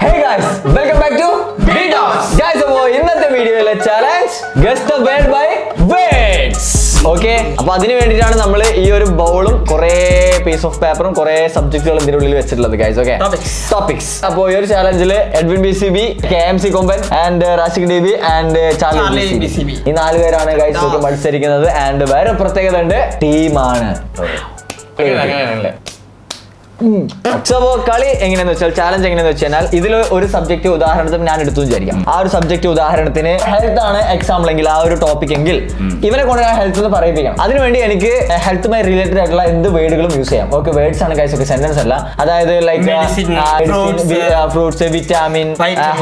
Hey guys, welcome back to B-Talks. Guys, അപ്പോൾ ഇന്നത്തെ വീഡിയോയിലെ challenge guess the word by words. Okay, അപ്പൊ അതിന് വേണ്ടിയിട്ടാണ് നമ്മൾ ഈ ഒരു ബൗളും കുറെ പീസ് ഓഫ് പേപ്പറും കുറെ സബ്ജക്റ്റുകളും ഇതിന്റെ ഉള്ളിൽ വെച്ചിട്ടുള്ളത് ഗൈസ്. Okay, topics. അപ്പോൾ ഈ ഒരു ചാലഞ്ചിൽ എഡ്വിൻ BCB, KMC കൊമ്പൻ and Rashik DB and Charlie BCB ഈ 4 പേരാണ് ഗൈസ് ഒക്കെ മത്സരിക്കുന്നത്. ആൻഡ് വേറെ പ്രത്യേകത ഉണ്ട്, ടീമാണ്. അപ്പോൾ കളി എങ്ങനെയാന്ന് വെച്ചാൽ, ചാലഞ്ച് എങ്ങനെയാന്ന് വെച്ചാൽ, ഇതിൽ ഒരു സബ്ജക്ട് ഉദാഹരണത്തിന് ഞാൻ എടുത്തു വിചാരിക്കാം. ആ ഒരു സബ്ജക്ട് ഉദാഹരണത്തിന് ഹെൽത്ത് ആണ് എക്സാമ്പിൾ എങ്കിൽ, ആ ഒരു ടോപ്പിക് എങ്കിൽ ഇവനെ കൊണ്ട് ഞാൻ ഹെൽത്ത് എന്ന് പറയിപ്പിക്കാം. അതിനുവേണ്ടി എനിക്ക് ഹെൽത്തുമായി റിലേറ്റഡ് ആയിട്ടുള്ള എന്ത് വേർഡുകളും യൂസ് ചെയ്യാം. ഓക്കെ, വേർഡ്സ് ആണ് ഗൈസ്, ഒക്കെ സെന്റൻസ് അല്ല. അതായത് ലൈക്ക് ഫ്രൂട്ട്സ്, വിറ്റാമിൻ,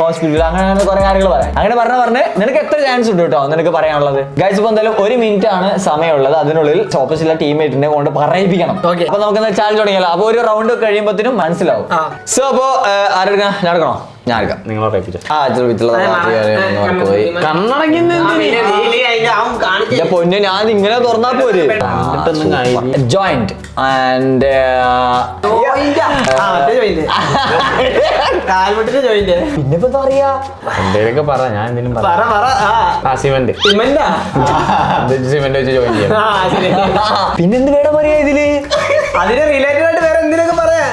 ഹോസ്പിറ്റൽ, അങ്ങനെ കുറെ കാര്യങ്ങൾ പറയാം. അങ്ങനെ പറഞ്ഞ് നിനക്ക് എത്ര ചാൻസ് ഉണ്ട് കേട്ടോ നിനക്ക് പറയാനുള്ളത് ഗൈസ്. ഇപ്പൊ എന്തായാലും 1 മിനിറ്റ് ആണ് സമയമുള്ളത്. അതിനുള്ളിൽ ഓപ്പോസിറ്റ് ടീംമേറ്റിനെ കൊണ്ട് പറയിപ്പിക്കണം. അപ്പൊ നമുക്ക് ചാലഞ്ച് തുടങ്ങിയല്ലോ. അപ്പൊ ഒരു റൗണ്ട് കഴിയുമ്പോഴത്തേനും മനസ്സിലാവും. സോ അപ്പോ ആരെടുക്കാം? ഞാൻ എടുക്കണോ? ഞാൻ എടുക്കാം. നിങ്ങൾ പൊന്നു, ഞാൻ ഇങ്ങനെ തുറന്നാ പോര്. ജോയിന്റ് ആൻഡ് പിന്നെപ്പോ എന്താ പറയാ? എന്തേലൊക്കെ പറ, ഞാൻ എന്തെങ്കിലും പിന്നെന്ത് വേണം പറയാ ഇതില്? അതിന് റിലേറ്റഡ് ആയിട്ട് വേറെ എന്തിനൊക്കെ പറയാ?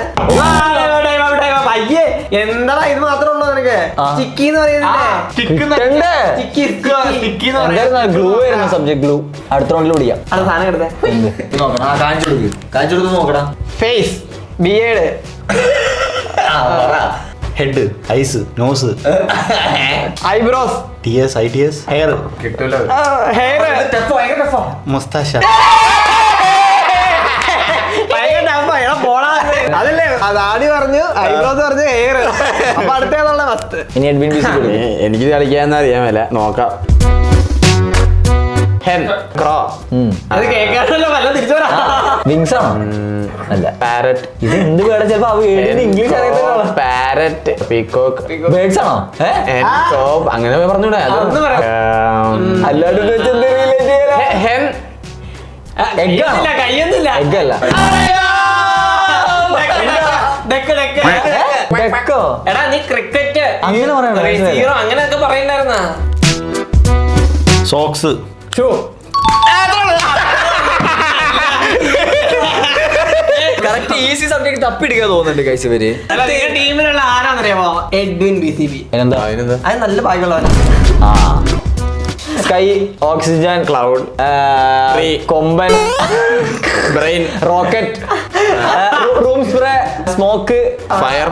എന്താ ഇത് മാത്രമേ ഉള്ളൂ നിനക്ക്? ചിക്കി എന്ന് പറയുന്നത് അടുത്ത റൗണ്ടിൽ പിടിക്കാം. സാധനം കിടത്തേ നോക്കടാ. Face, beard, head, eyes, nose, eyebrows, TS, ITS, hair, hair, moustache. അതല്ലേ അതാടി പറഞ്ഞു, ഐബ്രോസ് പറഞ്ഞു, ഹെയർ. അപ്പൊ അടുത്തേതുള്ള ഫസ്റ്റ്. ഇനി എഡ്വിൻ BCB. എനിക്ക് കളിക്കാന്ന് അറിയാൻ മേല, നോക്കാം. ഹെൻ, ക്രോ, അത് കേൾക്കാനല്ലോ വല്ല തിരിച്ചു വരാ. വിങ്സ് ആണോ? അല്ല, പാരറ്റ്. ഇത് എന്ത് വേർഡ്? ചിലപ്പോ ഇംഗ്ലീഷ് അറിയത്തില്ല. പാരറ്റ്, പീകോക്ക്, ബേർഡ്സ് ആണോ? അങ്ങനെ പറഞ്ഞൂടെ? അല്ലാണ്ട് ഹെൻ, കയ്യൊന്നുമില്ല. എഗ്ഗല്ല. എടാ നീ ക്രിക്കറ്റ് അങ്ങനെ പറയണോ? അങ്ങനെയൊക്കെ പറയണ്ടായിരുന്ന സോക്സ്, കറക്റ്റ് ഈസി സബ്ജക്ട് തപ്പിടിക്കാൻ തോന്നുന്നുണ്ട് ഗൈസ് ഇവര്. ടീമിലുള്ള ആരാന്നറിയാമോ? എഡ്വിൻ BCB. എന്താ അത് നല്ല ഭാഗ്യമുള്ളവൻ. സ്കൈ, ഓക്സിജൻ, ക്ലൗഡ്, കൊമ്പൻ, brain, rocket, room spray, smoke, fire,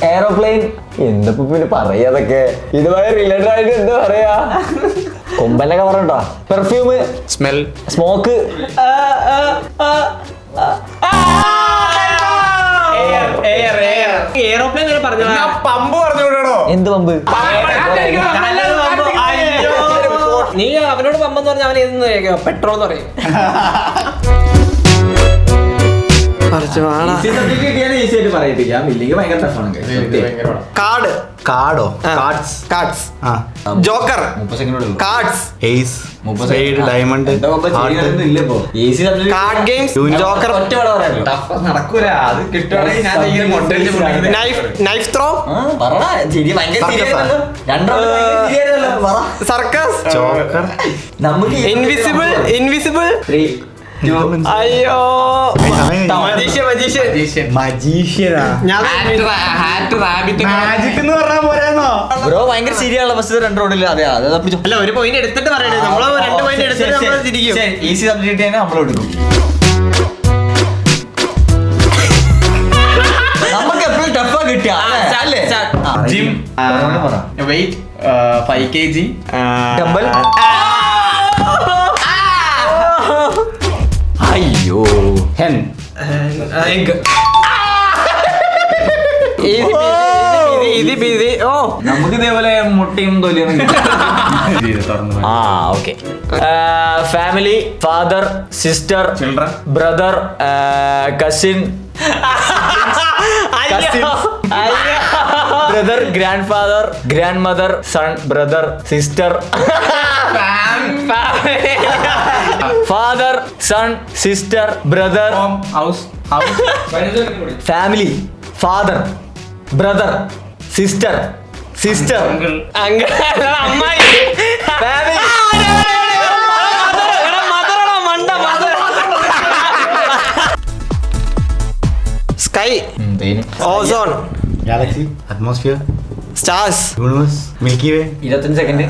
aeroplane. എന്തപ്പോ പിന്നെ പറയാതൊക്കെ ഇതുമായി റിലേറ്റഡ് ആയിട്ട് എന്താ പറയാ? കൊമ്പനൊക്കെ പറഞ്ഞോ. പെർഫ്യൂം, സ്മെൽ, സ്മോക്ക്, എയറോപ്ലെയിൻ പറഞ്ഞു. പമ്പ് പറഞ്ഞുകൂടോ? എന്ത് പമ്പ്? നീ അവനോട് പമ്പെന്ന് പറഞ്ഞാൽ അവൻ ഏതെന്ന് കേൾക്കോ? പെട്രോൾ എന്ന് പറയും. കാർഡ്, കാർഡോ, cards, joker, cards, ace, spade, diamond, card games, joker, knife throw, circus, choker, invisible, അയ്യോ, ബ്രോ ഭയങ്കര ശരിയാണല്ലോ. ഫസ്റ്റ് 2 റൗണ്ടില്ല. അതെ, അല്ല ഒരു പോയിന്റ് എടുത്തിട്ട് പറയണേ. നമ്മള് 2 പോയിന്റ് എടുത്തിട്ട് നമ്മൾ തിരിക്കും. ഈസി സബ്ജക്ട് തന്നെ നമ്മൾ എടുക്കും. നമുക്ക് എപ്പോഴും ടഫാ കിട്ടിയ ജിം, വെയിറ്റ് 5 kg, ഡബിൾ. അയ്യോ, ഹെൻ, എഗ്, നമുക്ക് ഇതേപോലെ മുട്ടയും തൊലിയൊന്നും okay. Family, father, sister, children, brother, cousin, brother, grandfather, grandmother, son, brother, sister, father, son, sister, brother, house, family, father, brother, sister അമ്മായി sky ozone Galaxy, atmosphere, stars universe, Milky Way, 25 second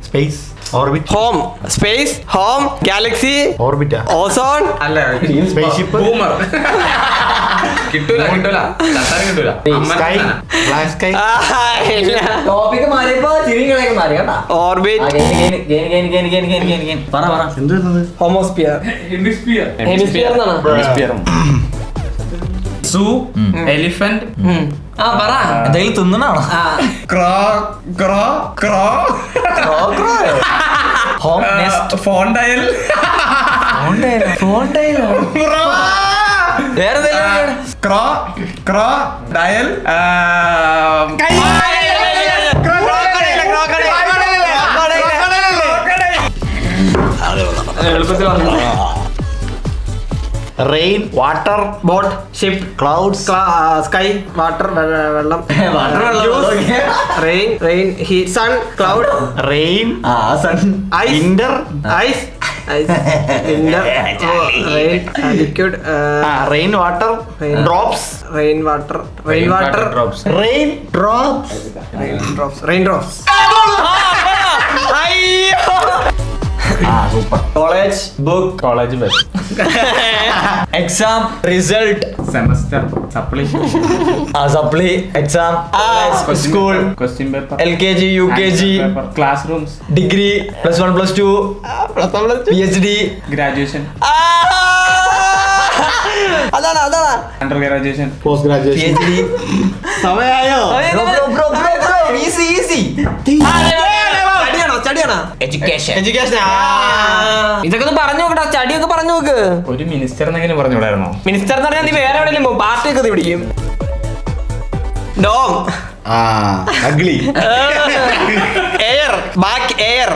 space, orbit, home space home galaxy orbit, ozone അല്ല spaceship, boomer കിട്ടൂല തട്ടാനും കിട്ടൂല sky, black sky, topic മാറിയപ്പോ ചിരികളൊക്കെ മാറി കേട്ടാ orbit പറ എന്ത് വരുന്നത്? ഹോമോസ്ഫിയർ ഹെമിസ്ഫിയർ എന്നാണ് സൂ എലിഫന്റ് ആ പറ എന്തെങ്കിലും തിന്നണാണോ ഹോം നെസ്റ്റ് ഫോണ്ടയൽ വേറെ ഡയൽ എളുപ്പത്തിൽ പറഞ്ഞു Rain, water, boat ship clouds, sky water വെള്ളം water rain heat sun cloud rain, sun ice winder, ice rain liquid rain, water, Rain. drops, rain water rain, drops, raindrops college book college bus exam result semester supply supply exam school question paper LKG UKG classrooms degree +1 +2 PhD graduation അതാണ് under graduation post graduation. PhD സമയായോ easy സ്റ്റഡിയാണോ education education ഇതൊക്കെ ഒന്ന് പറഞ്ഞു നോക്കടാ സ്റ്റഡിയൊക്കെ പറഞ്ഞു നോക്ക് ഒരു മിനിസ്റ്റർ എന്നെങ്കിലും പറഞ്ഞുകൂടായിരുന്നോ മിനിസ്റ്റർ എന്ന് പറഞ്ഞാൽ നീ വേറെ എവിടെയെങ്കിലും പോകും പാർട്ടി ഒക്കെ പിടിക്കും ഡോം Ugly. Air back air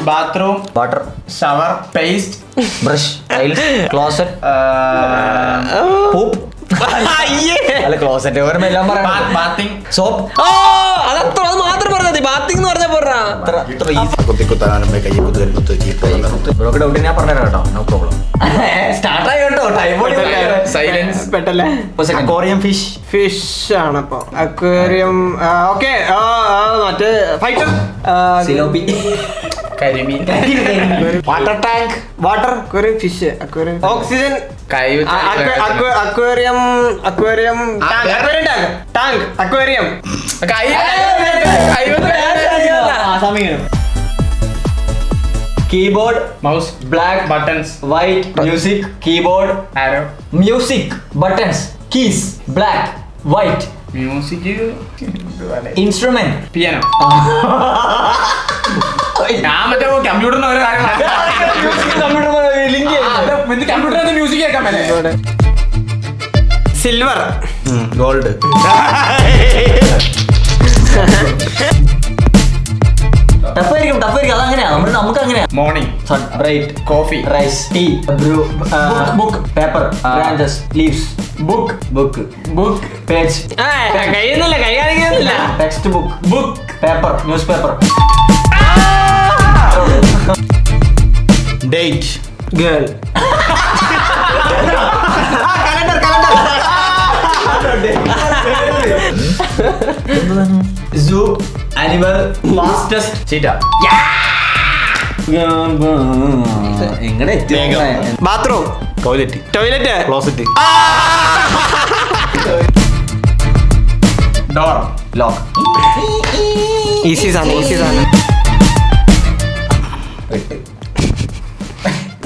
bathroom water shower paste brush tiles closet poop അല്ല ക്ലോസറ്റ് ഓർമ്മ എല്ലാം പറയാം ബാത്തിങ് സോപ്പ് അത് മാത്രം പറഞ്ഞാൽ മതി ബാത്തിങ് എന്ന് പറഞ്ഞാൽ പോരാ കുത്തിക്കുത്താനും കയ്യിൽ കുത്തുകരുത്ത് ചീത്ത ബ്രോക്ക് ഡൗട്ട് ഞാൻ പറഞ്ഞുതരാം കേട്ടോ നോ പ്രോബ്ലം സ്റ്റാർട്ട് ആയി കേട്ടോ സൈലൻസ് പെട്ടല്ലേ aquarium fish, ഫിഷ് ആണ് അപ്പൊ അക്വേറിയം ഓക്കെ മറ്റേ ഫൈറ്റർ സിലോപ്പി കരിമീൻ water tank, water aquarium fish aquarium oxygen കൈ aquarium aquarium tank aquarium keyboard mouse black buttons white music keyboard arrow music buttons keys black white music instrument piano ഞാൻ മറ്റേ കമ്പ്യൂട്ടറിന് ഓരോ കമ്പ്യൂട്ടറിന് music കേൾക്കാൻ പറ്റേ silver gold, ടഫായിരിക്കും അതങ്ങനെയാ നമുക്ക് അങ്ങനെയാ morning bright coffee rice tea Bru book paper branches leaves book book book page കഴിയുന്നില്ല കൈ കാണിക്കുന്നില്ല textbook paper newspaper date, girl zoo animal fastest cheetah, എങ്ങനെ bathroom toilet, toilet closet, door lock easy സാധനം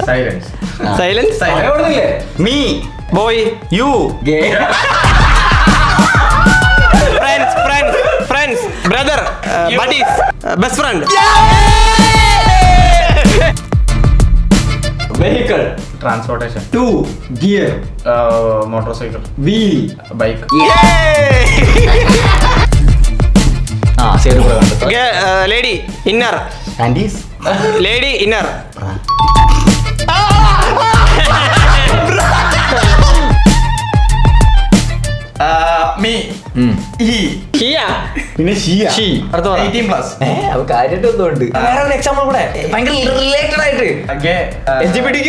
silence silence me, boy you, friends brother buddies best friend vehicle transportation 2 gear motorcycle wheel bike lady inner panties, lady inner പിന്നെ ഷിയ അടുത്ത പറ. 18+. അത് കാര്യമായിട്ട് ഒന്നുണ്ട് വേറെ ഒരു എക്സാമ്പിൾ കൂടെ ഭയങ്കര റിലേറ്റഡ് ആയിട്ട് LGBTQ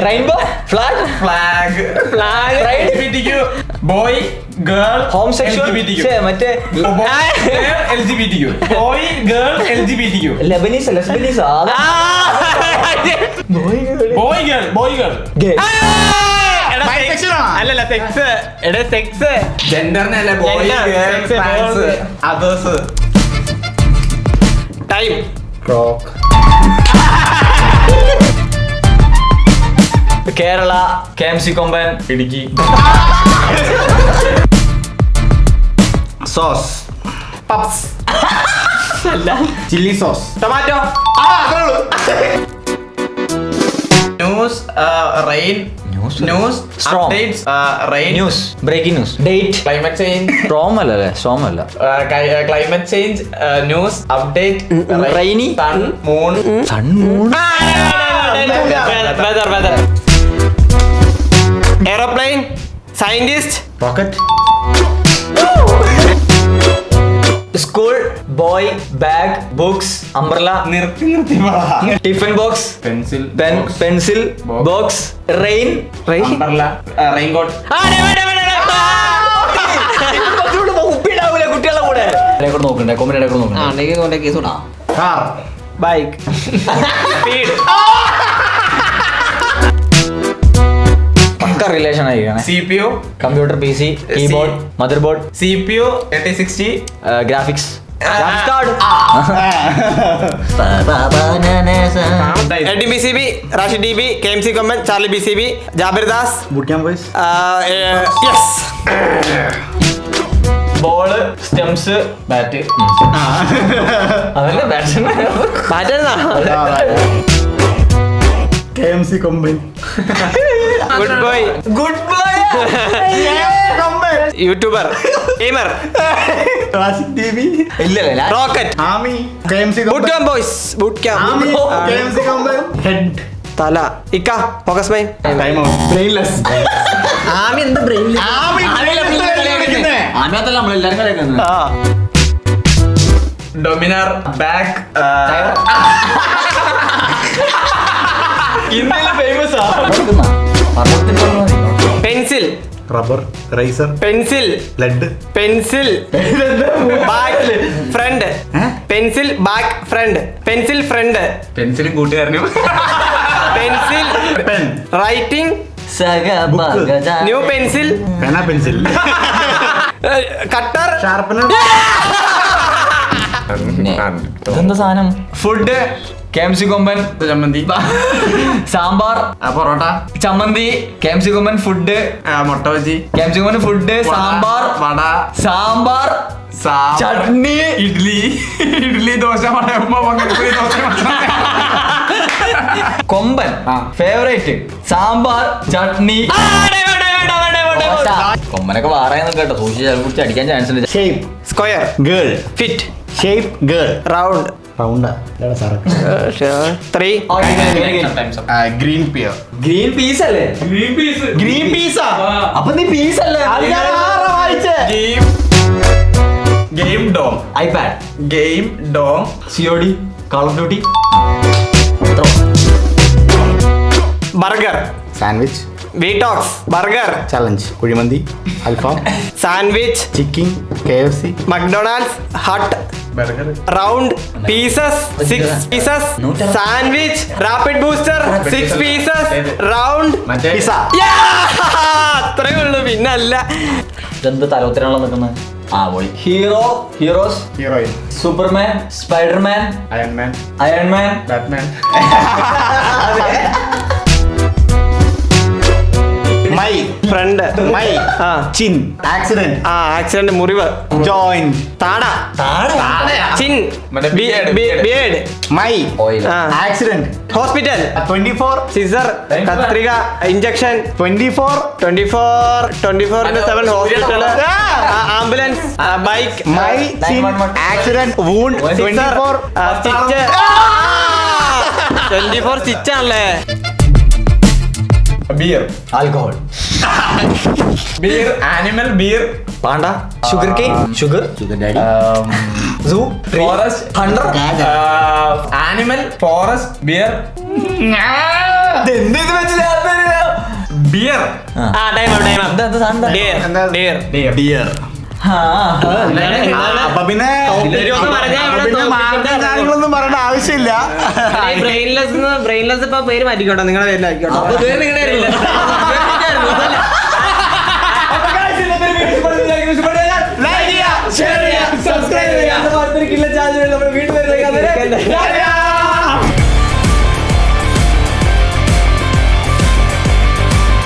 rainbow flag flag LGBTQ boy girl homosexual മറ്റേ LGBTQ boy girl LGBTQ lesbian boy girl അല്ലല്ല സെക്സ് എടാ സെക്സ് ജെൻഡറിനല്ല boy Gender, girl sex, trans boys. Others time ക്രോക്ക് Kerala KMC Komban Idukki sauce puffs അല്ല chilli sauce tomato news rain news Storm. Updates rain news breaking news date climate change storm അല്ല climate change news update Rainy. Sun moon weather aeroplane scientist rocket school boy bag books umbrella നിർത്തി tiffin box pencil pencil Box. Box rain raincoat ഉപ്പിടാവൂല കുട്ടികളെ കൂടെ നോക്കണ്ടേ കൊമ്പനെ നോക്കണ്ടേ car bike speed പക്ക relation ആയിരിക്കണേ CPU computer PC keyboard motherboard CPU 3060 graphics card BCB Rashid DB KMC Komban Charlie BCB Jabir Das boot camp boys yes ball stumps bat അതല്ലേ മാറ്റുന്ന KMC Komban good boy good bye YouTuber gamer Rashid DB ഇല്ലല്ലേ rocket army KMC boot camp boys boot Ami camp KMC Komban head തല ഇക്ക focus by time out brainless army എന്ത് brain ആമിയത്തല്ല നമ്മളെല്ലാരും കളിക്കുന്നത് Dominar back ഇന്ത്യയിലെ famous pencil rubber eraser pencil lead pencil back front pencil back front pencil front പെൻസിലും കൂട്ടുകാരനും pencil pen writing new pencil പെന പെൻസിൽ കട്ടർ ഷാർപ്പനർ ഇതെന്താ സാധനം ഫുഡ് KMC കൊമ്പൻ ചമ്മന്തി സാമ്പാർ പൊറോട്ട ചമ്മന്തി KMC കൊമ്പൻ ഫുഡ് മുട്ട ബജി KMC കൊമ്പൻ ഫുഡ് സാമ്പാർ വട സാമ്പാർ ചട്നി ഇഡ്ലി ദോശ വടയമ്മ മംഗലപുരി ദോശ കൊമ്പൻ ഫേവറേറ്റ് സാമ്പാർ ചട്നി കൊമ്പനൊക്കെ വാറായെന്ന് കേട്ടോ സൂക്ഷിച്ച് കുറിച്ച് അടിക്കാൻ ചാൻസ് ഉണ്ട് shape square girl fit shape girl round റൗണ്ടാ സാറൊക്കെ 3 ഗ്രീൻ പിയർ ഗ്രീൻ പീസ് അല്ലേ ഗ്രീൻ പീസാ അപ്പൊ നീ പീസ് അല്ലേ game dome iPad game dome COD Call of Duty burger sandwich വീടോക്സ് burger challenge kuzhimanthi alfaham sandwich chicken KFC McDonald's hut burger round pieces 6 pieces sandwich rapid booster 6 pieces round മറ്റേ pizza അത്രേ ഉള്ളൂ പിന്നെ അല്ല ഇതെന്ത് തലോത്തരാണല്ലോ നിൽക്കുന്നത് പോയി heroes heroine Superman Spiderman Ironman Ironman Batman my friend my ആ ചിൻ ആക്സിഡന്റ് ആക്സിഡന്റ് മുറിവ് ജോയിന്റ് താട ചിൻ മറ്റേ beard. Beard my oil accident hospital 24 scissor കത്രിക injection 24 24/7 hospital ambulance bike my chin 911. Accident wound 24 stitch 24 stitch ആണല്ലേ beer alcohol beer, animal, beer, panda, sugar cane, sugar, zoo, forest, hunter, animal, forest, bear, bear, deer. അപ്പൊ പിന്നെ കാര്യങ്ങളൊന്നും പറയേണ്ട ആവശ്യമില്ല. Brainless ഇപ്പൊ പേര് മാറ്റിക്കോട്ടോ, നിങ്ങളുടെ പേരിലാക്കിക്കോട്ടോ.